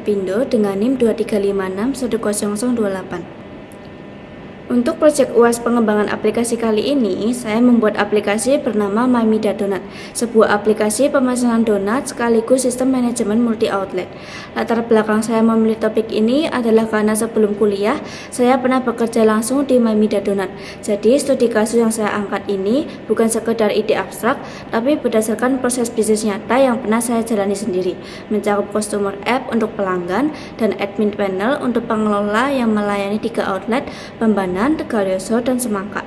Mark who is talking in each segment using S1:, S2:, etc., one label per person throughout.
S1: Apindo dengan NIM 2356100028. Untuk proyek UAS pengembangan aplikasi kali ini, saya membuat aplikasi bernama MyMida Donat, sebuah aplikasi pemesanan donat sekaligus sistem manajemen multi-outlet. Latar belakang saya memilih topik ini adalah karena sebelum kuliah, saya pernah bekerja langsung di MyMida Donat. Jadi, studi kasus yang saya angkat ini bukan sekedar ide abstrak, tapi berdasarkan proses bisnis nyata yang pernah saya jalani sendiri, mencakup customer app untuk pelanggan dan admin panel untuk pengelola yang melayani 3 outlet, Pembanan, Tegalioso, dan Semangka.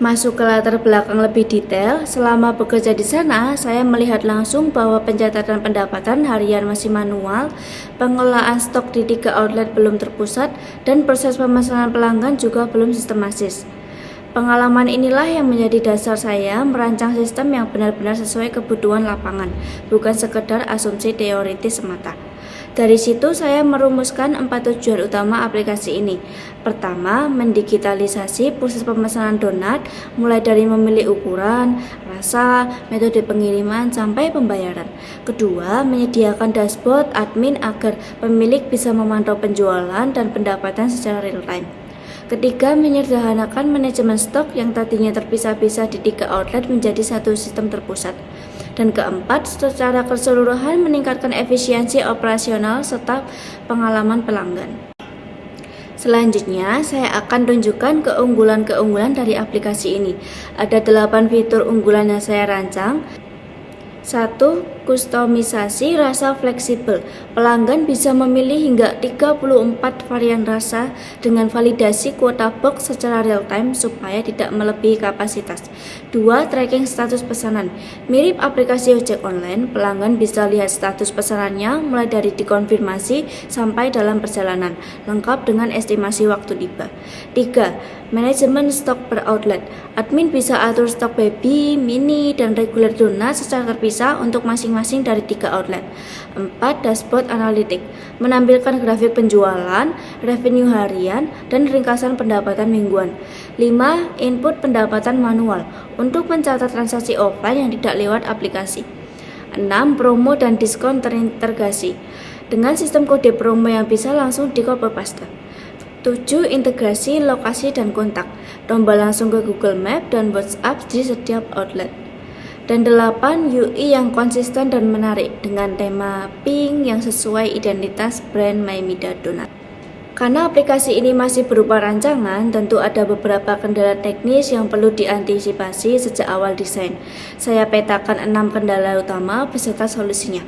S1: Masuk ke latar belakang lebih detail, selama bekerja di sana, saya melihat langsung bahwa pencatatan pendapatan harian masih manual, pengelolaan stok di 3 outlet belum terpusat, dan proses pemesanan pelanggan juga belum sistematis. Pengalaman inilah yang menjadi dasar saya merancang sistem yang benar-benar sesuai kebutuhan lapangan, bukan sekedar asumsi teoritis semata. Dari situ saya merumuskan 4 tujuan utama aplikasi ini. Pertama, mendigitalisasi proses pemesanan donat mulai dari memilih ukuran, rasa, metode pengiriman, sampai pembayaran. Kedua, menyediakan dashboard admin agar pemilik bisa memantau penjualan dan pendapatan secara real time. Ketiga, menyederhanakan manajemen stok yang tadinya terpisah-pisah di 3 outlet menjadi satu sistem terpusat. Dan keempat, secara keseluruhan meningkatkan efisiensi operasional serta pengalaman pelanggan. Selanjutnya, saya akan tunjukkan keunggulan-keunggulan dari aplikasi ini. Ada 8 fitur unggulan yang saya rancang. 1. Kustomisasi rasa fleksibel. Pelanggan bisa memilih hingga 34 varian rasa dengan validasi kuota box secara real time supaya tidak melebihi kapasitas. 2. Tracking status pesanan. Mirip aplikasi ojek online, pelanggan bisa lihat status pesanannya mulai dari dikonfirmasi sampai dalam perjalanan, lengkap dengan estimasi waktu tiba. 3. Manajemen stok per outlet. Admin bisa atur stok baby, mini, dan regular donat secara terpisah untuk masing-masing dari 3 outlet. 4. Dashboard analitik. Menampilkan grafik penjualan, revenue harian, dan ringkasan pendapatan mingguan. 5. Input pendapatan manual untuk mencatat transaksi offline yang tidak lewat aplikasi. 6. Promo dan diskon terintegrasi dengan sistem kode promo yang bisa langsung di-copy paste. 7. Integrasi lokasi dan kontak, tombol langsung ke Google Map dan WhatsApp di setiap outlet. Dan 8. UI yang konsisten dan menarik dengan tema pink yang sesuai identitas brand MyMida Donat. Karena aplikasi ini masih berupa rancangan, tentu ada beberapa kendala teknis yang perlu diantisipasi sejak awal desain. Saya petakan 6 kendala utama beserta solusinya.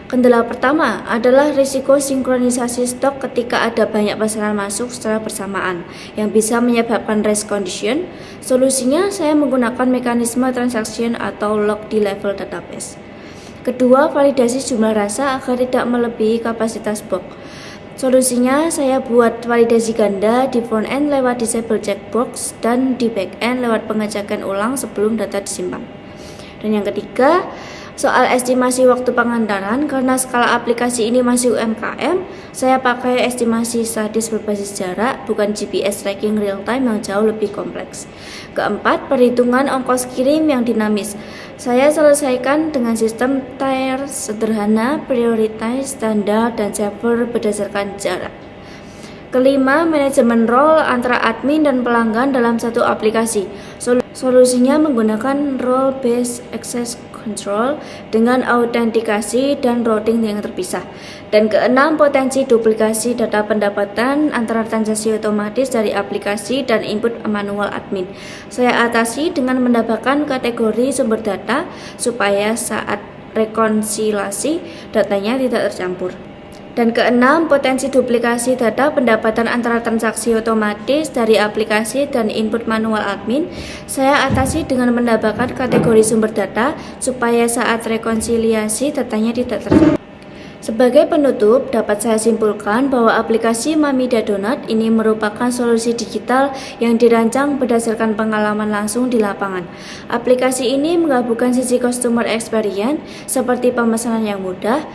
S1: Kendala pertama adalah risiko sinkronisasi stok ketika ada banyak pesanan masuk secara bersamaan yang bisa menyebabkan race condition. Solusinya, saya menggunakan mekanisme transaction atau log di level database. Kedua, validasi jumlah rasa agar tidak melebihi kapasitas box. Solusinya, saya buat validasi ganda di front end lewat disable checkbox dan di back end lewat pengecekan ulang sebelum data disimpan. Dan yang ketiga, soal estimasi waktu pengantaran, karena skala aplikasi ini masih UMKM, saya pakai estimasi statis berbasis jarak, bukan GPS tracking real time yang jauh lebih kompleks. Keempat, perhitungan ongkos kirim yang dinamis. Saya selesaikan dengan sistem tier sederhana, prioritize, standar, dan saver berdasarkan jarak. Kelima, manajemen role antara admin dan pelanggan dalam satu aplikasi. Solusinya menggunakan role-based access control dengan autentikasi dan routing yang terpisah. Dan keenam, potensi duplikasi data pendapatan antara transaksi otomatis dari aplikasi dan input manual admin. Saya atasi dengan menambahkan kategori sumber data supaya saat rekonsiliasi datanya tidak tercampur. Dan keenam, potensi duplikasi data pendapatan antara transaksi otomatis dari aplikasi dan input manual admin. Saya atasi dengan menambahkan kategori sumber data supaya saat rekonsiliasi datanya tidak tercampur. Sebagai penutup, dapat saya simpulkan bahwa aplikasi MyMida Donat ini merupakan solusi digital yang dirancang berdasarkan pengalaman langsung di lapangan. Aplikasi ini menggabungkan sisi customer experience seperti pemesanan yang mudah,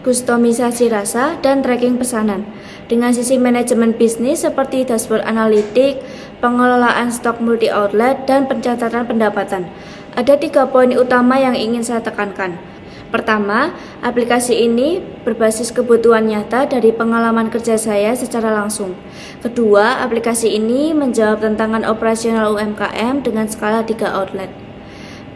S1: kustomisasi rasa, dan tracking pesanan. Dengan sisi manajemen bisnis seperti dashboard analitik, pengelolaan stok multi-outlet, dan pencatatan pendapatan. Ada 3 poin utama yang ingin saya tekankan. Pertama, aplikasi ini berbasis kebutuhan nyata dari pengalaman kerja saya secara langsung. Kedua, aplikasi ini menjawab tantangan operasional UMKM dengan skala 3 outlet.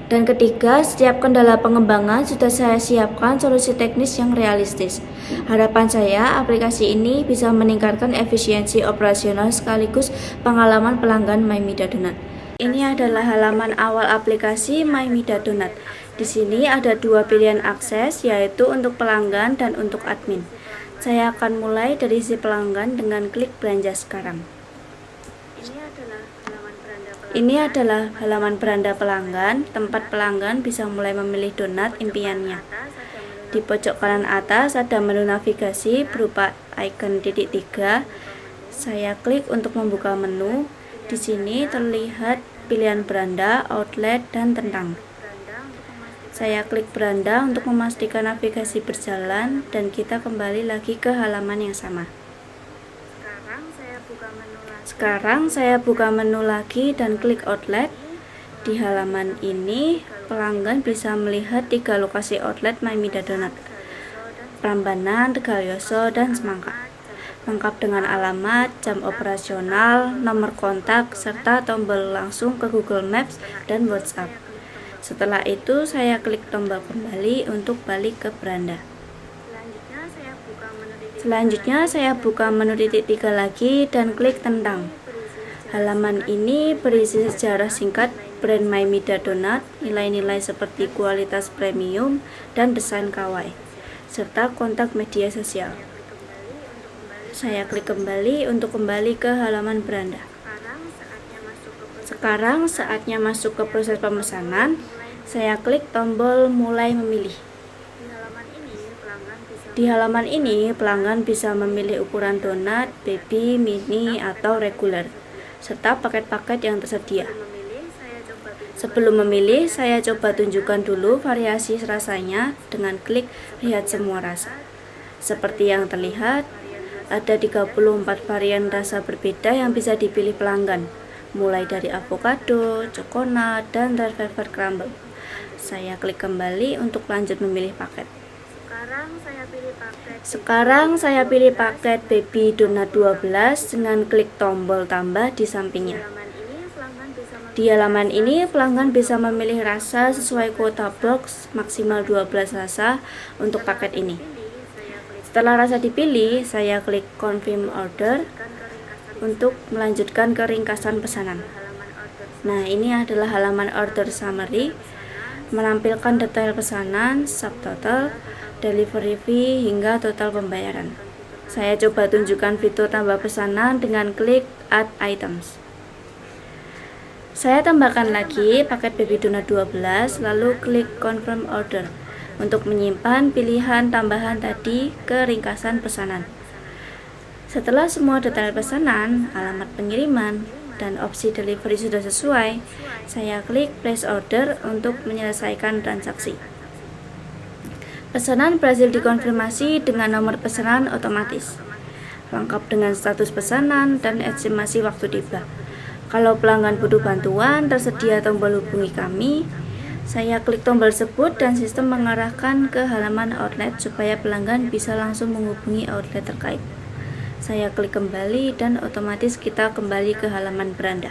S1: Dan ketiga, setiap kendala pengembangan sudah saya siapkan solusi teknis yang realistis. Harapan saya, aplikasi ini bisa meningkatkan efisiensi operasional sekaligus pengalaman pelanggan MyMida Donat. Ini adalah halaman awal aplikasi MyMida Donat. Di sini ada dua pilihan akses, yaitu untuk pelanggan dan untuk admin. Saya akan mulai dari si pelanggan dengan klik belanja sekarang. Ini adalah halaman beranda pelanggan, tempat pelanggan bisa mulai memilih donat impiannya. Di pojok kanan atas ada menu navigasi berupa icon titik 3. Saya klik untuk membuka menu. Di sini terlihat pilihan beranda, outlet, dan tentang. Saya klik beranda untuk memastikan navigasi berjalan dan kita kembali lagi ke halaman yang sama. Sekarang saya buka menu lagi dan klik outlet. Di halaman ini, pelanggan bisa melihat 3 lokasi outlet MyMida Donat: Prambanan, Tegalyoso, dan Semangka. Lengkap dengan alamat, jam operasional, nomor kontak, serta tombol langsung ke Google Maps dan WhatsApp. Setelah itu, saya klik tombol kembali untuk balik ke beranda. Selanjutnya, saya buka menu titik 3 lagi dan klik tentang. Halaman ini berisi sejarah singkat brand MyMida Donat, nilai-nilai seperti kualitas premium dan desain kawaii, serta kontak media sosial. Saya klik kembali untuk kembali ke halaman beranda. Sekarang saatnya masuk ke proses pemesanan. Saya klik tombol mulai memilih. Di halaman ini, pelanggan bisa memilih ukuran donat, baby, mini, atau reguler, serta paket-paket yang tersedia. Sebelum memilih, saya coba tunjukkan dulu variasi rasanya dengan klik lihat semua rasa. Seperti yang terlihat, ada 34 varian rasa berbeda yang bisa dipilih pelanggan, mulai dari avocado, coconut, dan red velvet crumble. Saya klik kembali untuk lanjut memilih paket. Sekarang saya pilih paket baby donat 12 dengan klik tombol tambah di sampingnya. Di halaman ini, pelanggan bisa memilih rasa sesuai kuota box maksimal 12 rasa untuk paket ini. Setelah rasa dipilih, saya klik confirm order untuk melanjutkan ke ringkasan pesanan. Nah, ini adalah halaman order summary, menampilkan detail pesanan, subtotal, delivery fee, hingga total pembayaran. Saya coba tunjukkan fitur tambah pesanan dengan klik add items. Saya tambahkan lagi paket baby donat 12, lalu klik confirm order untuk menyimpan pilihan tambahan tadi ke ringkasan pesanan. Setelah semua detail pesanan, alamat pengiriman, dan opsi delivery sudah sesuai, saya klik place order untuk menyelesaikan transaksi. Pesanan berhasil dikonfirmasi dengan nomor pesanan otomatis, lengkap dengan status pesanan dan estimasi waktu tiba. Kalau pelanggan butuh bantuan, tersedia tombol hubungi kami. Saya klik tombol tersebut dan sistem mengarahkan ke halaman outlet supaya pelanggan bisa langsung menghubungi outlet terkait. Saya klik kembali dan otomatis kita kembali ke halaman beranda.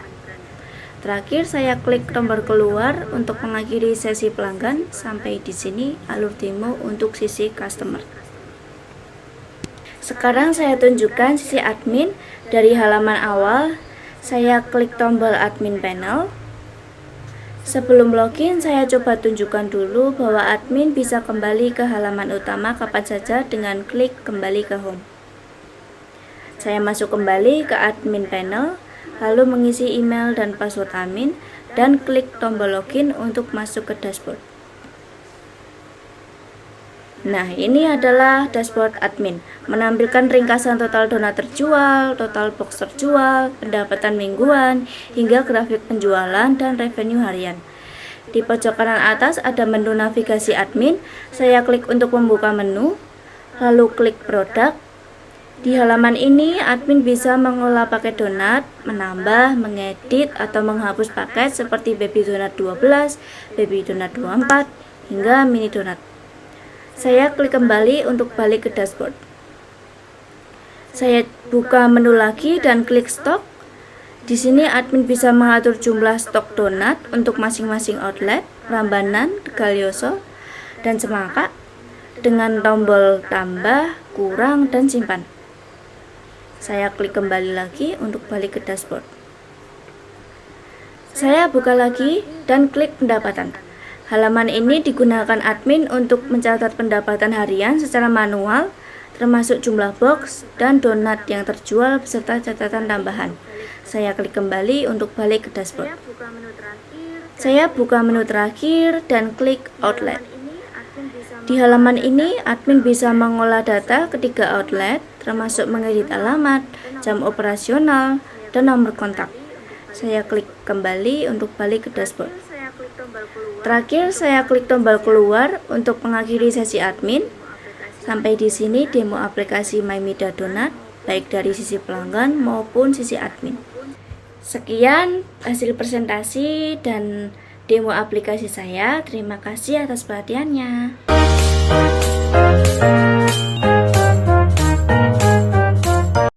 S1: Terakhir, saya klik tombol keluar untuk mengakhiri sesi pelanggan. Sampai di sini alur demo untuk sisi customer. Sekarang saya tunjukkan sisi admin. Dari halaman awal, saya klik tombol admin panel. Sebelum login, saya coba tunjukkan dulu bahwa admin bisa kembali ke halaman utama kapan saja dengan klik kembali ke home. Saya masuk kembali ke admin panel, lalu mengisi email dan password admin, dan klik tombol login untuk masuk ke dashboard. Nah, ini adalah dashboard admin, menampilkan ringkasan total donat terjual, total box terjual, pendapatan mingguan, hingga grafik penjualan dan revenue harian. Di pojok kanan atas ada menu navigasi admin. Saya klik untuk membuka menu, lalu klik produk. Di halaman ini, admin bisa mengolah paket donat, menambah, mengedit, atau menghapus paket seperti baby donat 12, baby donat 24, hingga mini donat. Saya klik kembali untuk balik ke dashboard. Saya buka menu lagi dan klik stok. Di sini admin bisa mengatur jumlah stok donat untuk masing-masing outlet, Prambanan, Tegalyoso, dan Semangka dengan tombol tambah, kurang, dan simpan. Saya klik kembali lagi untuk balik ke dashboard. Saya buka lagi dan klik pendapatan. Halaman ini digunakan admin untuk mencatat pendapatan harian secara manual, termasuk jumlah box dan donat yang terjual beserta catatan tambahan. Saya klik kembali untuk balik ke dashboard. Saya buka menu terakhir dan klik outlet. Di halaman ini, admin bisa mengolah data ketiga outlet, termasuk mengedit alamat, jam operasional, dan nomor kontak. Saya klik kembali untuk balik ke dashboard. Terakhir, saya klik tombol keluar untuk mengakhiri sesi admin. Sampai di sini demo aplikasi MyMida Donat, baik dari sisi pelanggan maupun sisi admin. Sekian hasil presentasi dan demo aplikasi saya. Terima kasih atas perhatiannya.